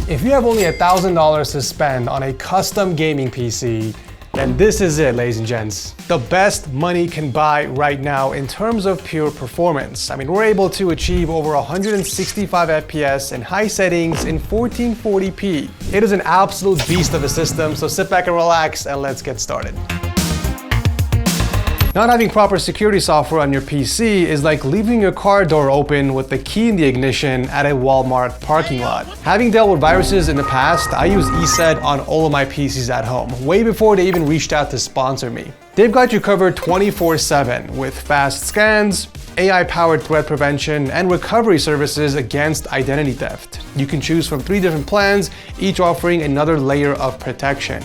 If you have only $1,000 to spend on a custom gaming PC, then this is it, ladies and gents. The best money can buy right now in terms of pure performance. I mean, we're able to achieve over 165 FPS in high settings in 1440p. It is an absolute beast of a system, so sit back and relax and let's get started. Not having proper security software on your PC is like leaving your car door open with the key in the ignition at a Walmart parking lot. Having dealt with viruses in the past, I use ESET on all of my PCs at home, way before they even reached out to sponsor me. They've got you covered 24/7 with fast scans, AI-powered threat prevention, and recovery services against identity theft. You can choose from 3 different plans, each offering another layer of protection.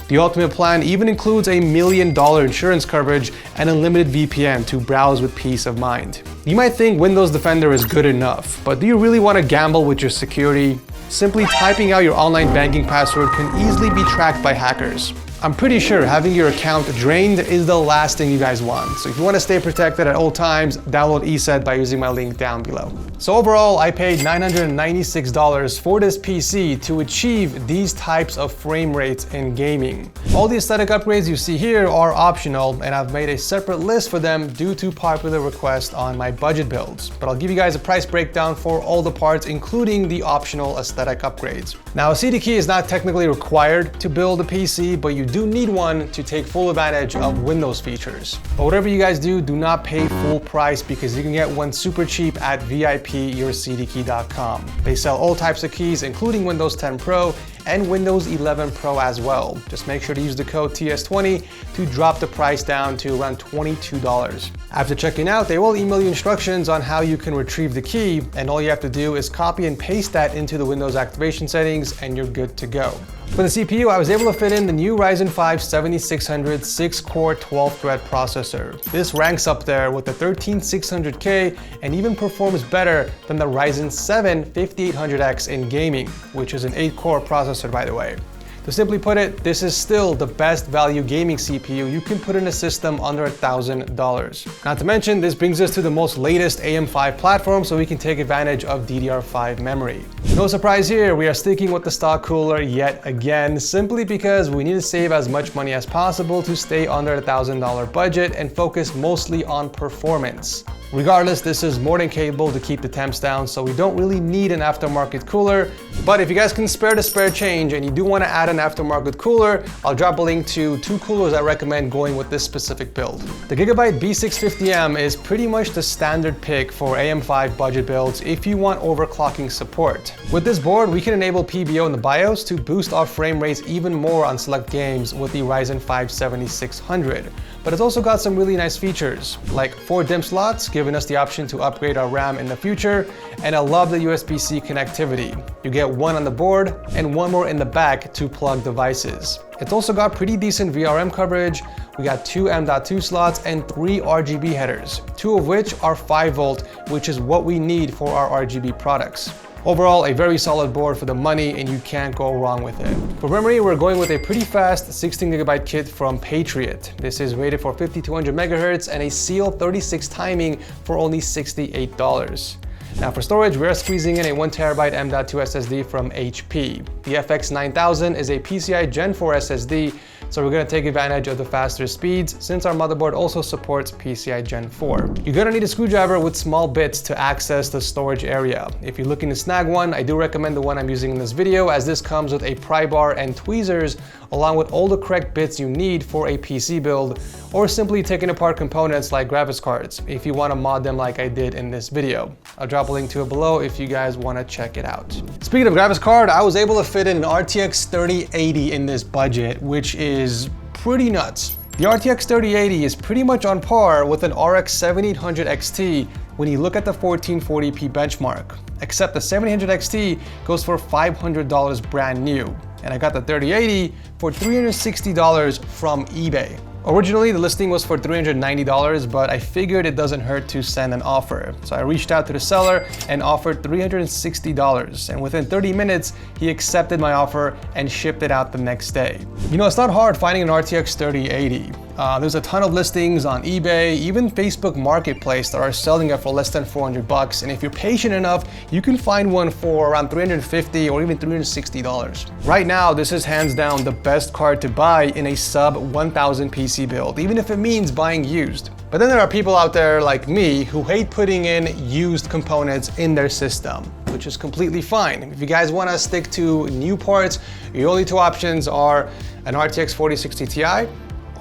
The ultimate plan even includes $1 million insurance coverage and unlimited VPN to browse with peace of mind. You might think Windows Defender is good enough, but do you really want to gamble with your security? Simply typing out your online banking password can easily be tracked by hackers. I'm pretty sure having your account drained is the last thing you guys want. So if you want to stay protected at all times, download ESET by using my link down below. So overall, I paid $996 for this PC to achieve these types of frame rates in gaming. All the aesthetic upgrades you see here are optional, and I've made a separate list for them due to popular request on my budget builds. But I'll give you guys a price breakdown for all the parts, including the optional aesthetic upgrades. Now, a CD key is not technically required to build a PC, but you do need one to take full advantage of Windows features. But whatever you guys do, do not pay full price because you can get one super cheap at VIPYourCDKey.com. They sell all types of keys, including Windows 10 Pro and Windows 11 Pro as well. Just make sure to use the code TS20 to drop the price down to around $22. After checking out, they will email you instructions on how you can retrieve the key, and all you have to do is copy and paste that into the Windows activation settings and you're good to go. For the CPU, I was able to fit in the new Ryzen 5 7600 6-core 12-thread processor. This ranks up there with the 13600K and even performs better than the Ryzen 7 5800X in gaming, which is an 8-core processor, by the way. To simply put it, this is still the best value gaming CPU you can put in a system under $1,000. Not to mention, this brings us to the most latest AM5 platform, so we can take advantage of DDR5 memory. No surprise here, we are sticking with the stock cooler yet again, simply because we need to save as much money as possible to stay under $1,000 budget and focus mostly on performance. Regardless, this is more than capable to keep the temps down, so we don't really need an aftermarket cooler. But if you guys can spare the spare change and you do want to add an aftermarket cooler, I'll drop a link to 2 coolers I recommend going with this specific build. The Gigabyte B650M is pretty much the standard pick for AM5 budget builds if you want overclocking support. With this board, we can enable PBO in the BIOS to boost our frame rates even more on select games with the Ryzen 5 7600. But it's also got some really nice features, like 4 DIMM slots, giving us the option to upgrade our RAM in the future, and I love the USB-C connectivity. You get 1 on the board and 1 more in the back to plug devices. It's also got pretty decent VRM coverage. We got 2 M.2 slots and 3 RGB headers, 2 of which are 5V, which is what we need for our RGB products. Overall, a very solid board for the money, and you can't go wrong with it. For memory, we're going with a pretty fast 16GB kit from Patriot. This is rated for 5200 MHz and a CL36 timing for only $68. Now for storage, we're squeezing in a 1TB M.2 SSD from HP. The FX 9000 is a PCI Gen 4 SSD, so we're going to take advantage of the faster speeds since our motherboard also supports PCI Gen 4. You're going to need a screwdriver with small bits to access the storage area. If you're looking to snag one, I do recommend the one I'm using in this video, as this comes with a pry bar and tweezers along with all the correct bits you need for a PC build, or simply taking apart components like graphics cards if you want to mod them like I did in this video. I'll drop a link to it below if you guys want to check it out. Speaking of graphics card, I was able to fit in an RTX 3080 in this budget, which is pretty nuts. The RTX 3080 is pretty much on par with an RX 7800 XT when you look at the 1440p benchmark, except the 7800 XT goes for $500 brand new, and I got the 3080 for $360 from eBay. Originally, the listing was for $390, but I figured it doesn't hurt to send an offer. So I reached out to the seller and offered $360, and within 30 minutes, he accepted my offer and shipped it out the next day. You know, it's not hard finding an RTX 3080. There's a ton of listings on eBay, even Facebook Marketplace that are selling it for less than $400. And if you're patient enough, you can find one for around $350 or even $360. Right now, this is hands down the best card to buy in a sub 1000 PC build, even if it means buying used. But then there are people out there like me who hate putting in used components in their system, which is completely fine. If you guys want to stick to new parts, your only two options are an RTX 4060 Ti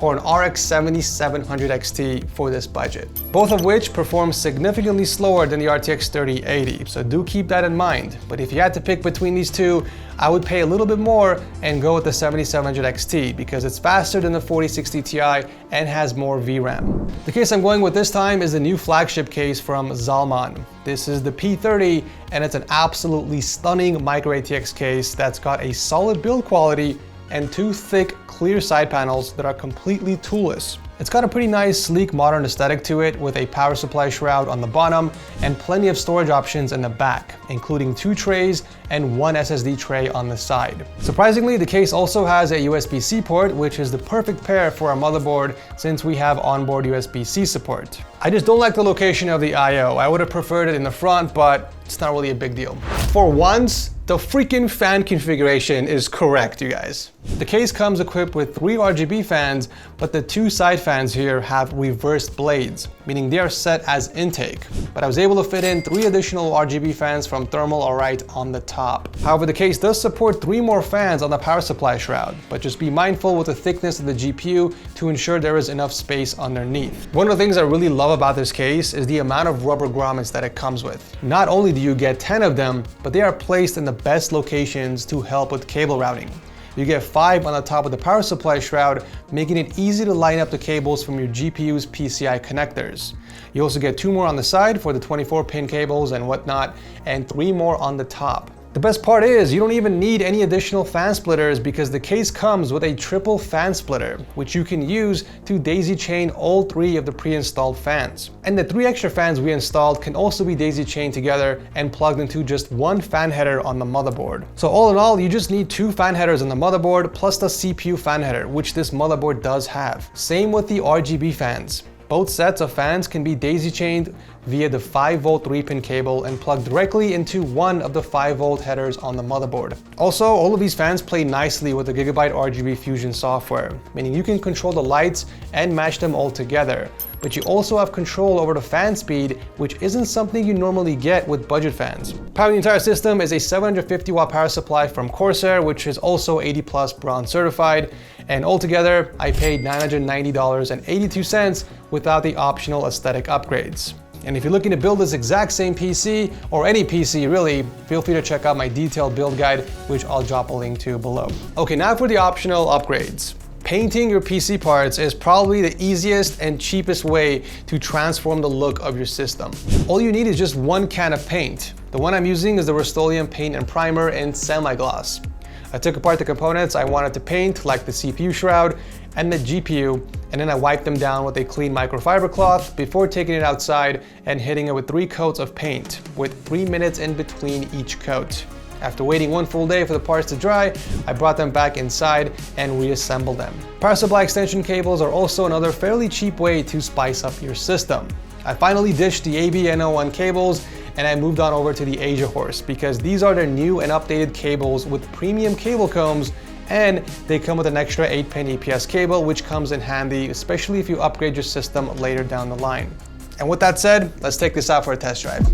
or an RX 7700 XT for this budget, both of which perform significantly slower than the RTX 3080, so do keep that in mind. But if you had to pick between these two, I would pay a little bit more and go with the 7700 XT because it's faster than the 4060 Ti and has more VRAM. The case I'm going with this time is the new flagship case from Zalman. This is the P30 and it's an absolutely stunning micro ATX case that's got a solid build quality and two thick, clear side panels that are completely toolless. It's got a pretty nice, sleek, modern aesthetic to it with a power supply shroud on the bottom and plenty of storage options in the back, including 2 trays and 1 SSD tray on the side. Surprisingly, the case also has a USB-C port, which is the perfect pair for our motherboard since we have onboard USB-C support. I just don't like the location of the I/O. I would have preferred it in the front, but it's not really a big deal. For once, the freaking fan configuration is correct, you guys. The case comes equipped with 3 RGB fans, but the 2 side fans here have reversed blades, meaning they are set as intake. But I was able to fit in 3 additional RGB fans from Thermal Alright on the top. However, the case does support 3 more fans on the power supply shroud, but just be mindful with the thickness of the GPU to ensure there is enough space underneath. One of the things I really love about this case is the amount of rubber grommets that it comes with. Not only do you get 10 of them, but they are placed in the best locations to help with cable routing. You get 5 on the top of the power supply shroud, making it easy to line up the cables from your GPU's PCI connectors. You also get 2 more on the side for the 24-pin cables and whatnot, and 3 more on the top. The best part is you don't even need any additional fan splitters because the case comes with a triple fan splitter, which you can use to daisy chain all 3 of the pre-installed fans. And the 3 extra fans we installed can also be daisy chained together and plugged into just 1 fan header on the motherboard. So all in all, you just need 2 fan headers on the motherboard plus the CPU fan header, which this motherboard does have. Same with the RGB fans. Both sets of fans can be daisy chained via the 5-volt 3-pin cable and plugged directly into one of the 5-volt headers on the motherboard. Also, all of these fans play nicely with the Gigabyte RGB Fusion software, meaning you can control the lights and match them all together. But you also have control over the fan speed, which isn't something you normally get with budget fans. Powering the entire system is a 750 watt power supply from Corsair, which is also 80+ bronze certified. And altogether, I paid $990.82 without the optional aesthetic upgrades. And if you're looking to build this exact same PC, or any PC really, feel free to check out my detailed build guide, which I'll drop a link to below. Okay, now for the optional upgrades. Painting your PC parts is probably the easiest and cheapest way to transform the look of your system. All you need is just 1 can of paint. The one I'm using is the Rust-Oleum Paint and Primer in semi-gloss. I took apart the components I wanted to paint, like the CPU shroud and the GPU, and then I wiped them down with a clean microfiber cloth before taking it outside and hitting it with 3 coats of paint, with 3 minutes in between each coat. After waiting 1 full day for the parts to dry, I brought them back inside and reassembled them. Power supply extension cables are also another fairly cheap way to spice up your system. I finally ditched the ABN01 cables and I moved on over to the Asia Horse because these are their new and updated cables with premium cable combs, and they come with an extra 8-pin EPS cable, which comes in handy, especially if you upgrade your system later down the line. And with that said, let's take this out for a test drive.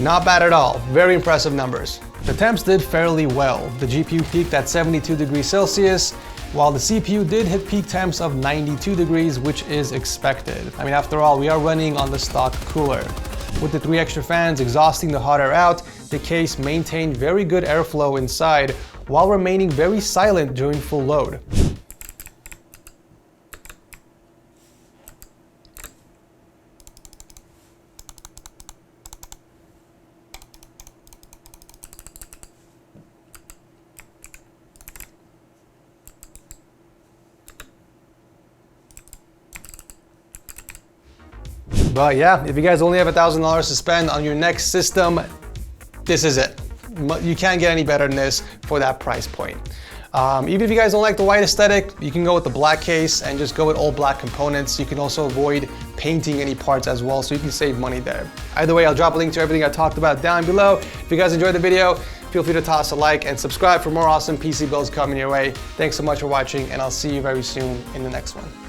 Not bad at all. Very impressive numbers. The temps did fairly well. The GPU peaked at 72 degrees Celsius, while the CPU did hit peak temps of 92 degrees, which is expected. I mean, after all, we are running on the stock cooler. With the 3 extra fans exhausting the hot air out, the case maintained very good airflow inside while remaining very silent during full load. But yeah, if you guys only have $1,000 to spend on your next system, this is it. You can't get any better than this for that price point. Even if you guys don't like the white aesthetic, you can go with the black case and just go with all black components. You can also avoid painting any parts as well, so you can save money there. Either way, I'll drop a link to everything I talked about down below. If you guys enjoyed the video, feel free to toss a like and subscribe for more awesome PC builds coming your way. Thanks so much for watching, and I'll see you very soon in the next one.